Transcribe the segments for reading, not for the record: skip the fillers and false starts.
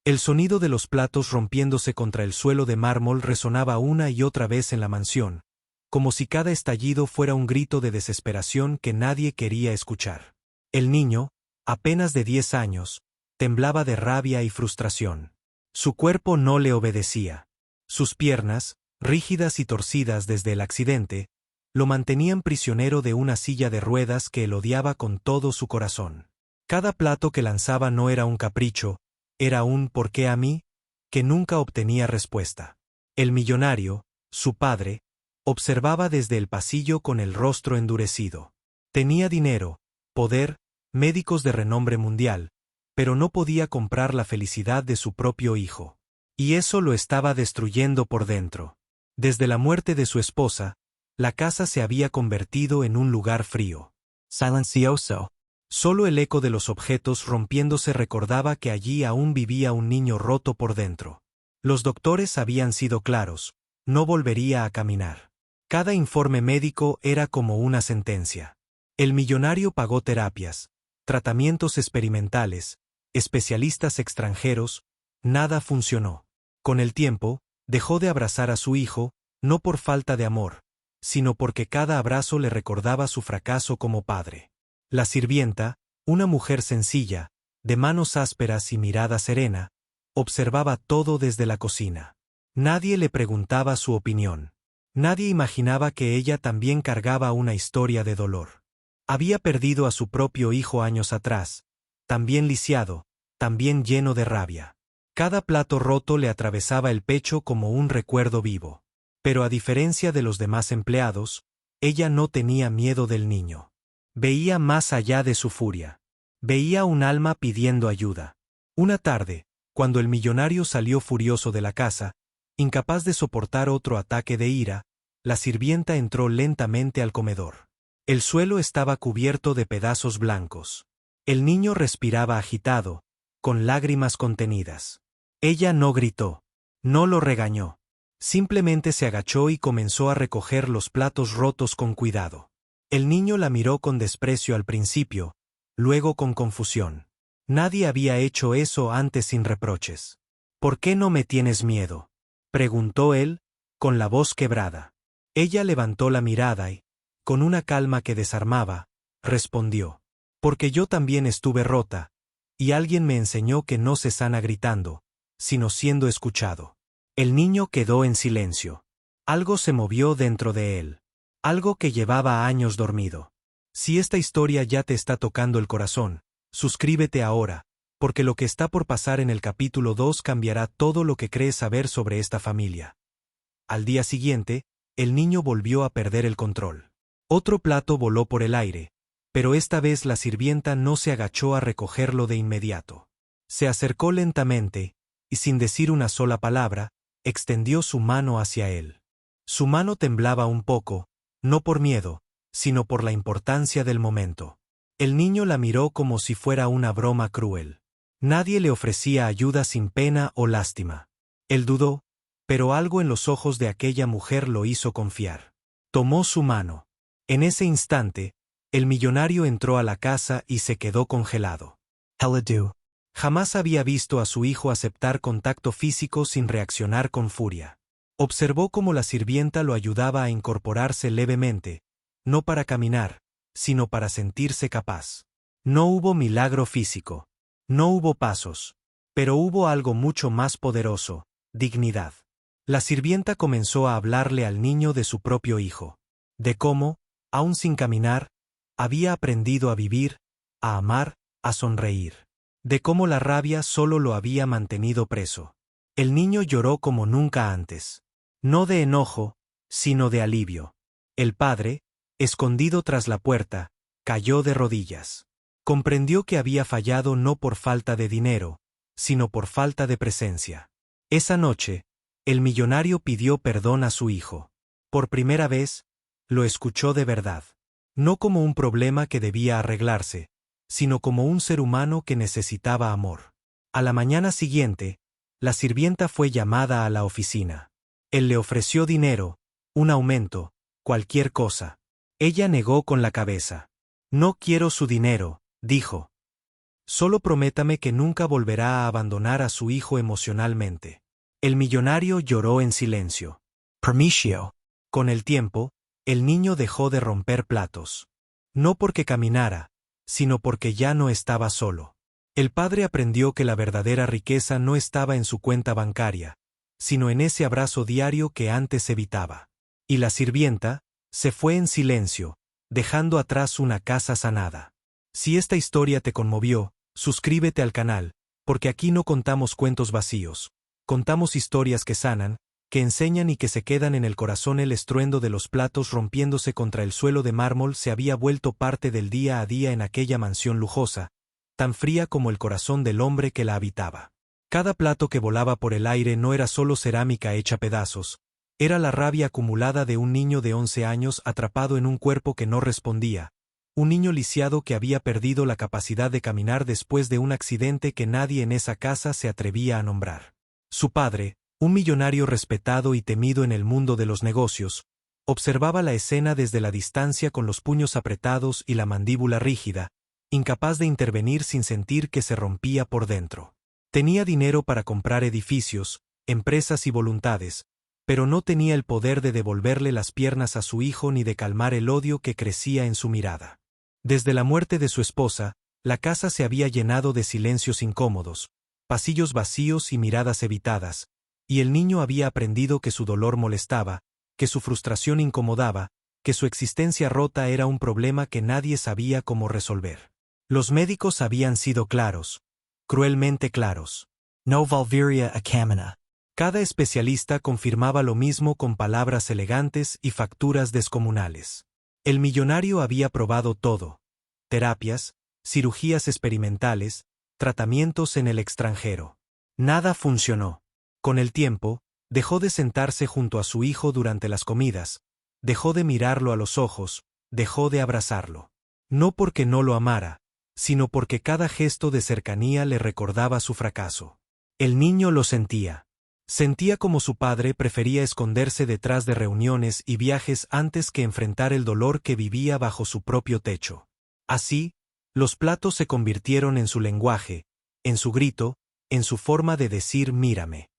El sonido de los platos rompiéndose contra el suelo de mármol resonaba una y otra vez en la mansión, como si cada estallido fuera un grito de desesperación que nadie quería escuchar. El niño, apenas de 10 años, temblaba de rabia y frustración. Su cuerpo no le obedecía. Sus piernas, rígidas y torcidas desde el accidente, lo mantenían prisionero de una silla de ruedas que él odiaba con todo su corazón. Cada plato que lanzaba no era un capricho, era un ¿por qué a mí?, que nunca obtenía respuesta. El millonario, su padre, observaba desde el pasillo con el rostro endurecido. Tenía dinero, poder, médicos de renombre mundial, pero no podía comprar la felicidad de su propio hijo. Y eso lo estaba destruyendo por dentro. Desde la muerte de su esposa, la casa se había convertido en un lugar frío, silencioso. Solo el eco de los objetos rompiéndose recordaba que allí aún vivía un niño roto por dentro. Los doctores habían sido claros, no volvería a caminar. Cada informe médico era como una sentencia. El millonario pagó terapias, tratamientos experimentales, especialistas extranjeros, nada funcionó. Con el tiempo, dejó de abrazar a su hijo, no por falta de amor, sino porque cada abrazo le recordaba su fracaso como padre. La sirvienta, una mujer sencilla, de manos ásperas y mirada serena, observaba todo desde la cocina. Nadie le preguntaba su opinión. Nadie imaginaba que ella también cargaba una historia de dolor. Había perdido a su propio hijo años atrás, también lisiado, también lleno de rabia. Cada plato roto le atravesaba el pecho como un recuerdo vivo. Pero a diferencia de los demás empleados, ella no tenía miedo del niño. Veía más allá de su furia. Veía un alma pidiendo ayuda. Una tarde, cuando el millonario salió furioso de la casa, incapaz de soportar otro ataque de ira, la sirvienta entró lentamente al comedor. El suelo estaba cubierto de pedazos blancos. El niño respiraba agitado, con lágrimas contenidas. Ella no gritó, no lo regañó. Simplemente se agachó y comenzó a recoger los platos rotos con cuidado. El niño la miró con desprecio al principio, luego con confusión. Nadie había hecho eso antes sin reproches. ¿Por qué no me tienes miedo?, preguntó él, con la voz quebrada. Ella levantó la mirada y, con una calma que desarmaba, respondió: porque yo también estuve rota, y alguien me enseñó que no se sana gritando, sino siendo escuchado. El niño quedó en silencio. Algo se movió dentro de él. Algo que llevaba años dormido. Si esta historia ya te está tocando el corazón, suscríbete ahora, porque lo que está por pasar en el capítulo 2 cambiará todo lo que crees saber sobre esta familia. Al día siguiente, el niño volvió a perder el control. Otro plato voló por el aire, pero esta vez la sirvienta no se agachó a recogerlo de inmediato. Se acercó lentamente, y sin decir una sola palabra, extendió su mano hacia él. Su mano temblaba un poco, no por miedo, sino por la importancia del momento. El niño la miró como si fuera una broma cruel. Nadie le ofrecía ayuda sin pena o lástima. Él dudó, pero algo en los ojos de aquella mujer lo hizo confiar. Tomó su mano. En ese instante, el millonario entró a la casa y se quedó congelado. Hello. Jamás había visto a su hijo aceptar contacto físico sin reaccionar con furia. Observó cómo la sirvienta lo ayudaba a incorporarse levemente, no para caminar, sino para sentirse capaz. No hubo milagro físico. No hubo pasos. Pero hubo algo mucho más poderoso: dignidad. La sirvienta comenzó a hablarle al niño de su propio hijo. De cómo, aún sin caminar, había aprendido a vivir, a amar, a sonreír. De cómo la rabia solo lo había mantenido preso. El niño lloró como nunca antes. No de enojo, sino de alivio. El padre, escondido tras la puerta, cayó de rodillas. Comprendió que había fallado no por falta de dinero, sino por falta de presencia. Esa noche, el millonario pidió perdón a su hijo. Por primera vez, lo escuchó de verdad. No como un problema que debía arreglarse, sino como un ser humano que necesitaba amor. A la mañana siguiente, la sirvienta fue llamada a la oficina. Él le ofreció dinero, un aumento, cualquier cosa. Ella negó con la cabeza. No quiero su dinero, dijo. Solo prométame que nunca volverá a abandonar a su hijo emocionalmente. El millonario lloró en silencio. Prometio. Con el tiempo, el niño dejó de romper platos. No porque caminara, sino porque ya no estaba solo. El padre aprendió que la verdadera riqueza no estaba en su cuenta bancaria, sino en ese abrazo diario que antes evitaba. Y la sirvienta se fue en silencio, dejando atrás una casa sanada. Si esta historia te conmovió, suscríbete al canal, porque aquí no contamos cuentos vacíos, contamos historias que sanan, que enseñan y que se quedan en el corazón. El estruendo de los platos rompiéndose contra el suelo de mármol se había vuelto parte del día a día en aquella mansión lujosa, tan fría como el corazón del hombre que la habitaba. Cada plato que volaba por el aire no era solo cerámica hecha pedazos, era la rabia acumulada de un niño de 11 años atrapado en un cuerpo que no respondía, un niño lisiado que había perdido la capacidad de caminar después de un accidente que nadie en esa casa se atrevía a nombrar. Su padre, un millonario respetado y temido en el mundo de los negocios, observaba la escena desde la distancia con los puños apretados y la mandíbula rígida, incapaz de intervenir sin sentir que se rompía por dentro. Tenía dinero para comprar edificios, empresas y voluntades, pero no tenía el poder de devolverle las piernas a su hijo ni de calmar el odio que crecía en su mirada. Desde la muerte de su esposa, la casa se había llenado de silencios incómodos, pasillos vacíos y miradas evitadas, y el niño había aprendido que su dolor molestaba, que su frustración incomodaba, que su existencia rota era un problema que nadie sabía cómo resolver. Los médicos habían sido claros, cruelmente claros. No volvería a caminar. Cada especialista confirmaba lo mismo con palabras elegantes y facturas descomunales. El millonario había probado todo: terapias, cirugías experimentales, tratamientos en el extranjero. Nada funcionó. Con el tiempo, dejó de sentarse junto a su hijo durante las comidas, dejó de mirarlo a los ojos, dejó de abrazarlo. No porque no lo amara, sino porque cada gesto de cercanía le recordaba su fracaso. El niño lo sentía. Sentía como su padre prefería esconderse detrás de reuniones y viajes antes que enfrentar el dolor que vivía bajo su propio techo. Así, los platos se convirtieron en su lenguaje, en su grito, en su forma de decir mírame.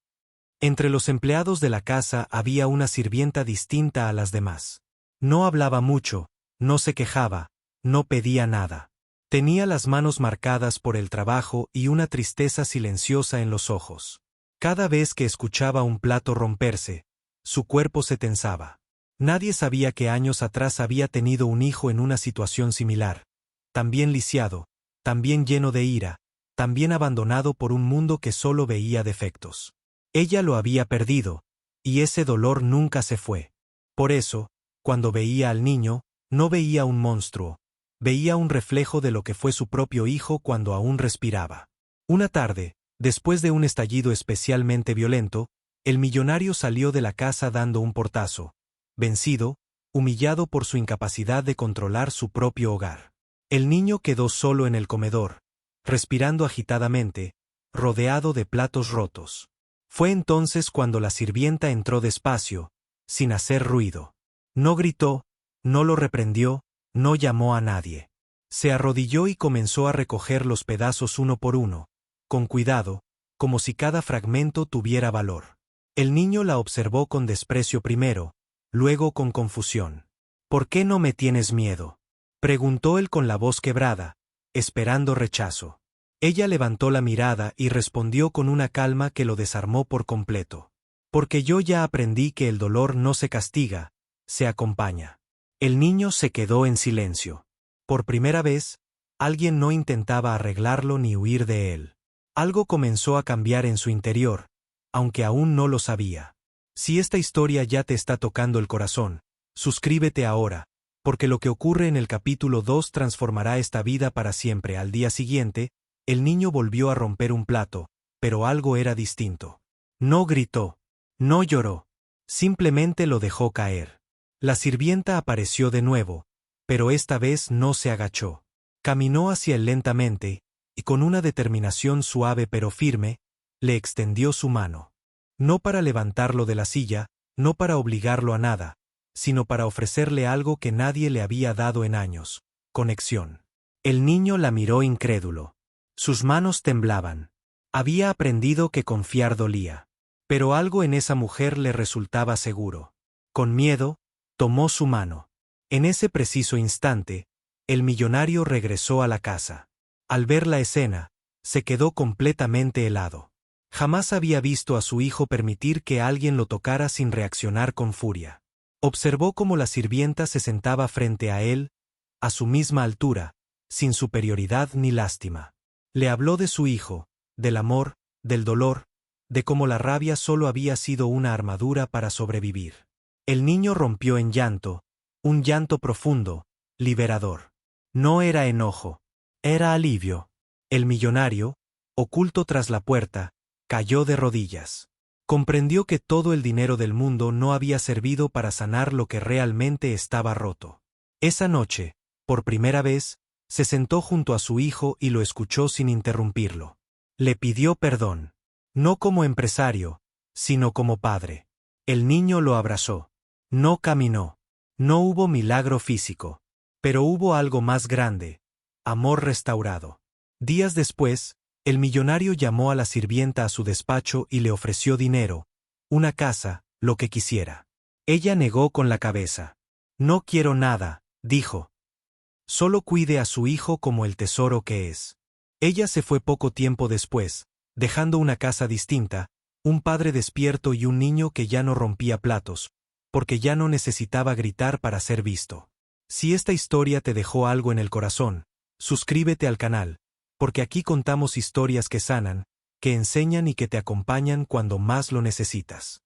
Entre los empleados de la casa había una sirvienta distinta a las demás. No hablaba mucho, no se quejaba, no pedía nada. Tenía las manos marcadas por el trabajo y una tristeza silenciosa en los ojos. Cada vez que escuchaba un plato romperse, su cuerpo se tensaba. Nadie sabía que años atrás había tenido un hijo en una situación similar, también lisiado, también lleno de ira, también abandonado por un mundo que solo veía defectos. Ella lo había perdido, y ese dolor nunca se fue. Por eso, cuando veía al niño, no veía un monstruo, veía un reflejo de lo que fue su propio hijo cuando aún respiraba. Una tarde, después de un estallido especialmente violento, el millonario salió de la casa dando un portazo, vencido, humillado por su incapacidad de controlar su propio hogar. El niño quedó solo en el comedor, respirando agitadamente, rodeado de platos rotos. Fue entonces cuando la sirvienta entró despacio, sin hacer ruido. No gritó, no lo reprendió, no llamó a nadie. Se arrodilló y comenzó a recoger los pedazos uno por uno, con cuidado, como si cada fragmento tuviera valor. El niño la observó con desprecio primero, luego con confusión. ¿Por qué no me tienes miedo?, preguntó él con la voz quebrada, esperando rechazo. Ella levantó la mirada y respondió con una calma que lo desarmó por completo. Porque yo ya aprendí que el dolor no se castiga, se acompaña. El niño se quedó en silencio. Por primera vez, alguien no intentaba arreglarlo ni huir de él. Algo comenzó a cambiar en su interior, aunque aún no lo sabía. Si esta historia ya te está tocando el corazón, suscríbete ahora, porque lo que ocurre en el capítulo 2 transformará esta vida para siempre. Al día siguiente, el niño volvió a romper un plato, pero algo era distinto. No gritó, no lloró, simplemente lo dejó caer. La sirvienta apareció de nuevo, pero esta vez no se agachó. Caminó hacia él lentamente, y con una determinación suave pero firme, le extendió su mano. No para levantarlo de la silla, no para obligarlo a nada, sino para ofrecerle algo que nadie le había dado en años: conexión. El niño la miró incrédulo. Sus manos temblaban. Había aprendido que confiar dolía. Pero algo en esa mujer le resultaba seguro. Con miedo, tomó su mano. En ese preciso instante, el millonario regresó a la casa. Al ver la escena, se quedó completamente helado. Jamás había visto a su hijo permitir que alguien lo tocara sin reaccionar con furia. Observó cómo la sirvienta se sentaba frente a él, a su misma altura, sin superioridad ni lástima. Le habló de su hijo, del amor, del dolor, de cómo la rabia solo había sido una armadura para sobrevivir. El niño rompió en llanto, un llanto profundo, liberador. No era enojo, era alivio. El millonario, oculto tras la puerta, cayó de rodillas. Comprendió que todo el dinero del mundo no había servido para sanar lo que realmente estaba roto. Esa noche, por primera vez, se sentó junto a su hijo y lo escuchó sin interrumpirlo. Le pidió perdón. No como empresario, sino como padre. El niño lo abrazó. No caminó. No hubo milagro físico. Pero hubo algo más grande: amor restaurado. Días después, el millonario llamó a la sirvienta a su despacho y le ofreció dinero, una casa, lo que quisiera. Ella negó con la cabeza. No quiero nada, dijo. Solo cuide a su hijo como el tesoro que es. Ella se fue poco tiempo después, dejando una casa distinta, un padre despierto y un niño que ya no rompía platos, porque ya no necesitaba gritar para ser visto. Si esta historia te dejó algo en el corazón, suscríbete al canal, porque aquí contamos historias que sanan, que enseñan y que te acompañan cuando más lo necesitas.